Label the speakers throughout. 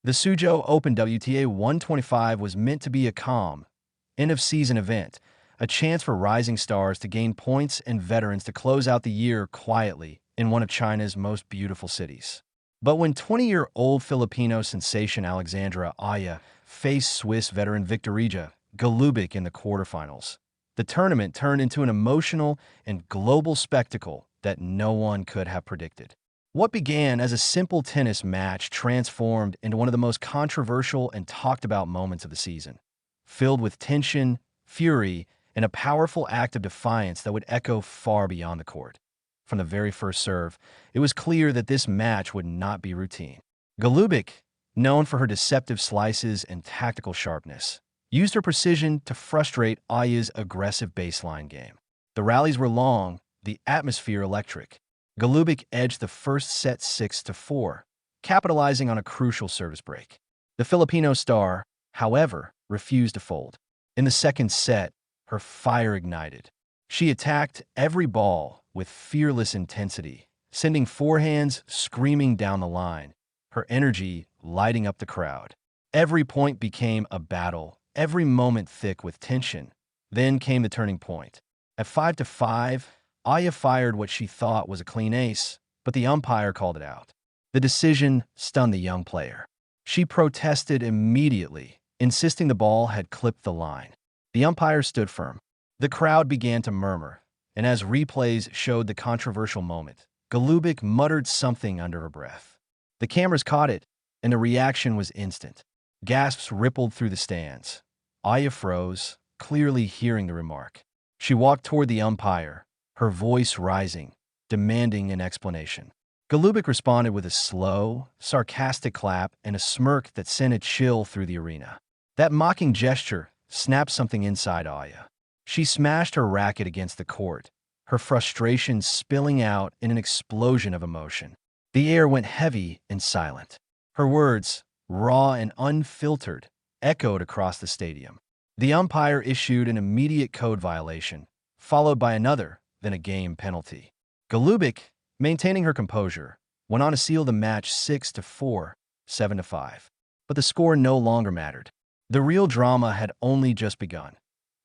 Speaker 1: The Suja Open WTA 125 was meant to be a calm, end-of-season event, a chance for rising stars to gain points and veterans to close out the year quietly in one of China's most beautiful cities. But when 20-year-old Filipino sensation Alexandra Aya faced Swiss veteran Viktorija Golubic in the quarterfinals, the tournament turned into an emotional and global spectacle that no one could have predicted. What began as a simple tennis match transformed into one of the most controversial and talked-about moments of the season, filled with tension, fury, and a powerful act of defiance that would echo far beyond the court. From the very first serve, it was clear that this match would not be routine. Golubic, known for her deceptive slices and tactical sharpness, used her precision to frustrate Aya's aggressive baseline game. The rallies were long, the atmosphere electric. Golubic edged the first set 6-4, capitalizing on a crucial service break. The Filipino star, however, refused to fold. In the second set, her fire ignited. She attacked every ball with fearless intensity, sending forehands screaming down the line, her energy lighting up the crowd. Every point became a battle, every moment thick with tension. Then came the turning point. At 5-5, Aya fired what she thought was a clean ace, but the umpire called it out. The decision stunned the young player. She protested immediately, insisting the ball had clipped the line. The umpire stood firm. The crowd began to murmur, and as replays showed the controversial moment, Golubic muttered something under her breath. The cameras caught it, and the reaction was instant. Gasps rippled through the stands. Aya froze, clearly hearing the remark. She walked toward the umpire, her voice rising, demanding an explanation. Golubic responded with a slow, sarcastic clap and a smirk that sent a chill through the arena. That mocking gesture snapped something inside Aya. She smashed her racket against the court, her frustration spilling out in an explosion of emotion. The air went heavy and silent. Her words, raw and unfiltered, echoed across the stadium. The umpire issued an immediate code violation, followed by another, then a game penalty. Golubic, maintaining her composure, went on to seal the match 6-4, 7-5. But the score no longer mattered. The real drama had only just begun.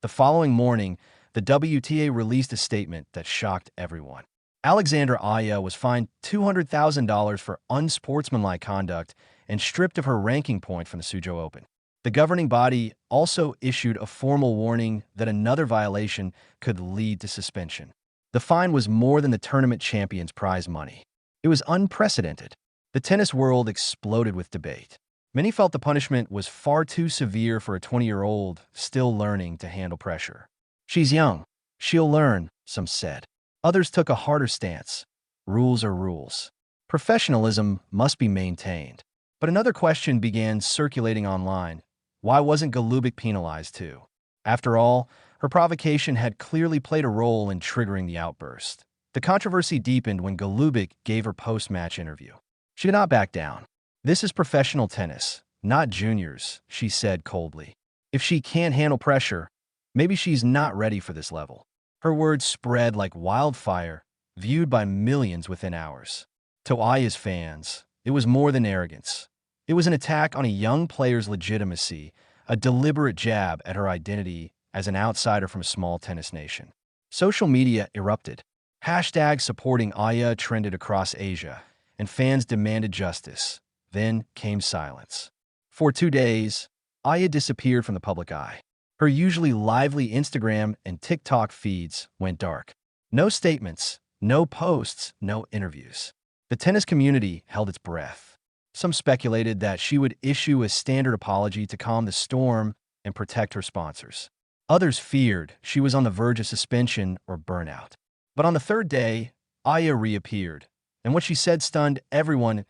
Speaker 1: The following morning, the WTA released a statement that shocked everyone. Alexandra Aya was fined $200,000 for unsportsmanlike conduct and stripped of her ranking point from the Suja Open. The governing body also issued a formal warning that another violation could lead to suspension. The fine was more than the tournament champion's prize money. It was unprecedented. The tennis world exploded with debate. Many felt the punishment was far too severe for a 20-year-old still learning to handle pressure. She's young. She'll learn, some said. Others took a harder stance. Rules are rules. Professionalism must be maintained. But another question began circulating online. Why wasn't Golubic penalized too? After all, her provocation had clearly played a role in triggering the outburst. The controversy deepened when Golubic gave her post-match interview. She did not back down. "This is professional tennis, not juniors," she said coldly. "If she can't handle pressure, maybe she's not ready for this level." Her words spread like wildfire, viewed by millions within hours. To Aya's fans, it was more than arrogance. It was an attack on a young player's legitimacy, a deliberate jab at her identity as an outsider from a small tennis nation. Social media erupted. Hashtags supporting Aya trended across Asia, and fans demanded justice. Then came silence. For 2 days, Aya disappeared from the public eye. Her usually lively Instagram and TikTok feeds went dark. No statements, no posts, no interviews. The tennis community held its breath. Some speculated that she would issue a standard apology to calm the storm and protect her sponsors. Others feared she was on the verge of suspension or burnout. But on the third day, Aya reappeared, and what she said stunned everyone.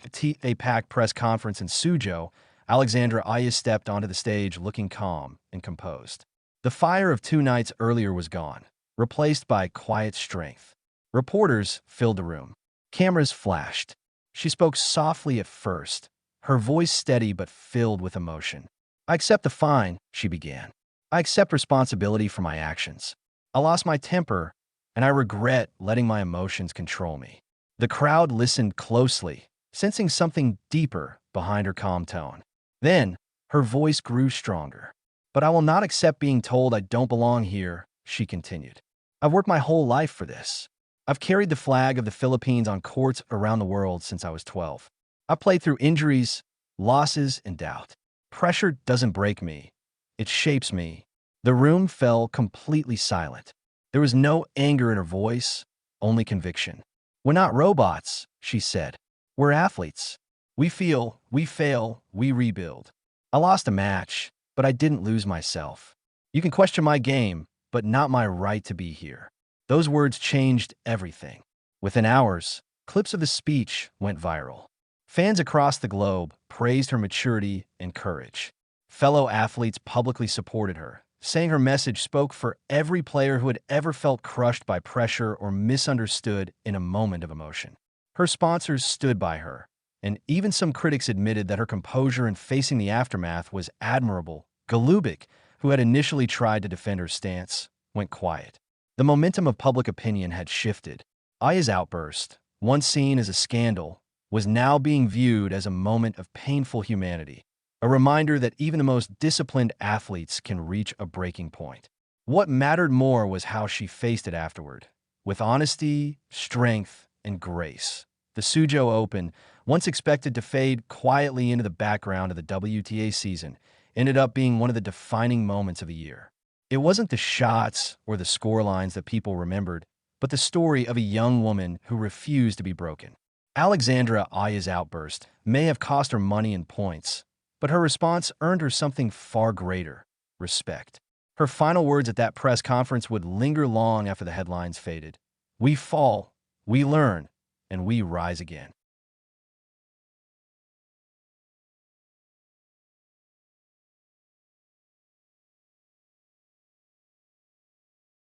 Speaker 1: At a packed press conference in Suzhou, Alexandra Aya stepped onto the stage looking calm and composed. The fire of 2 nights earlier was gone, replaced by quiet strength. Reporters filled the room. Cameras flashed. She spoke softly at first, her voice steady but filled with emotion. "I accept the fine," she began. "I accept responsibility for my actions. I lost my temper, and I regret letting my emotions control me." The crowd listened closely, sensing something deeper behind her calm tone. Then, her voice grew stronger. "But I will not accept being told I don't belong here," she continued. "I've worked my whole life for this. I've carried the flag of the Philippines on courts around the world since I was 12. I've played through injuries, losses, and doubt. Pressure doesn't break me. It shapes me." The room fell completely silent. There was no anger in her voice, only conviction. "We're not robots," she said. "We're athletes. We feel, we fail, we rebuild. I lost a match, but I didn't lose myself. You can question my game, but not my right to be here." Those words changed everything. Within hours, clips of the speech went viral. Fans across the globe praised her maturity and courage. Fellow athletes publicly supported her, saying her message spoke for every player who had ever felt crushed by pressure or misunderstood in a moment of emotion. Her sponsors stood by her, and even some critics admitted that her composure in facing the aftermath was admirable. Galubik, who had initially tried to defend her stance, went quiet. The momentum of public opinion had shifted. Aya's outburst, once seen as a scandal, was now being viewed as a moment of painful humanity, a reminder that even the most disciplined athletes can reach a breaking point. What mattered more was how she faced it afterward, with honesty, strength, and grace. The Suja Open, once expected to fade quietly into the background of the WTA season, ended up being one of the defining moments of the year. It wasn't the shots or the scorelines that people remembered, but the story of a young woman who refused to be broken. Alexandra Aya's outburst may have cost her money and points, but her response earned her something far greater: respect. Her final words at that press conference would linger long after the headlines faded. "We fall, we learn, and we rise again."